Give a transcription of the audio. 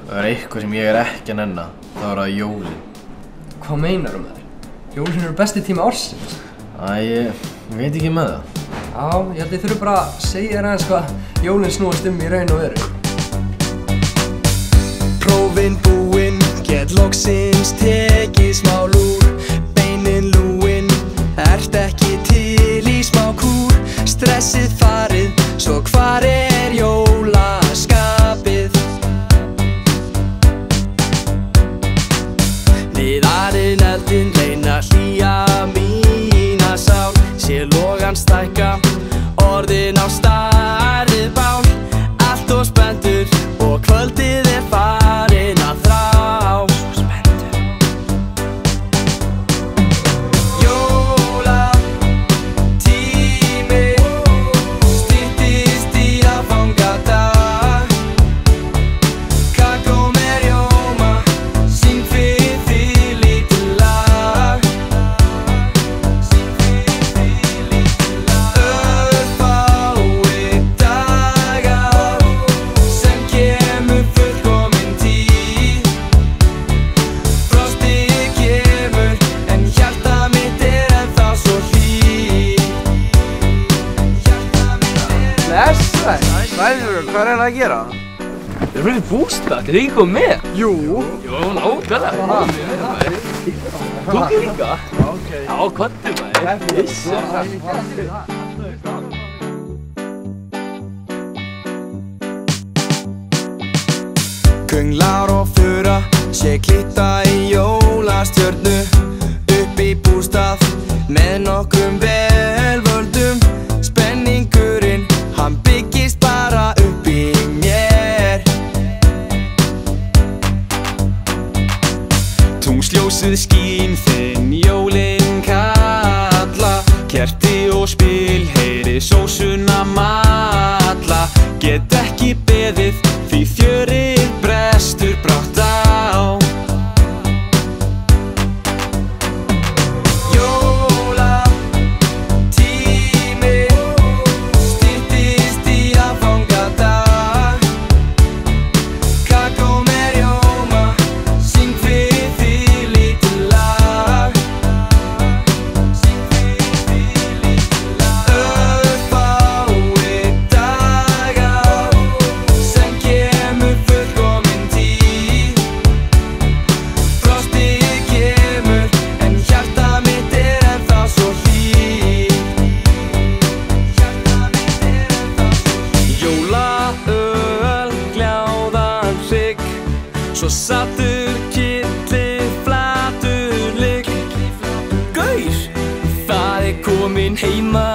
Það eitthvað sem ég ekki að nenna, þá það jólin. Hvað meinarðu með þér? Jólin eru besti tími ársins. Ég veit ekki með það. Já, ég held ég þurfi bara að segja þér aðeins hvað jólin snúast í raun og veru. Prófin búinn, get loksins tekið smá lúr. Beinin lúin, ert ekki til í smá kúr. Stressið farið, svo hvar jólaskapið? Við eldinn reyna hlýja mína sál. Sé logan stækka, orðin á stærðið bál. Allt og spenntur og kvöldið farin að þrá. Hvað að gera? Við erum fyrir bústað, þið ekki komið með? Jú. Jú, nákvæmlega. Þú ekki líka? Ok. Já, kvöldu maður. Könglar og fura, sé glitta í jólastjörnu. Upp í bústað með nokkrum velvöldum. Spenningurinn, hann byggist bara upp í mér. Tungsljósið skín þinn jólin kalla. Kerti og spil, heyri sósuna malla. Get ekki beðið því fjörið brestur brátt á. Svo sattur killi flatur ligg. Gaur, það komin heima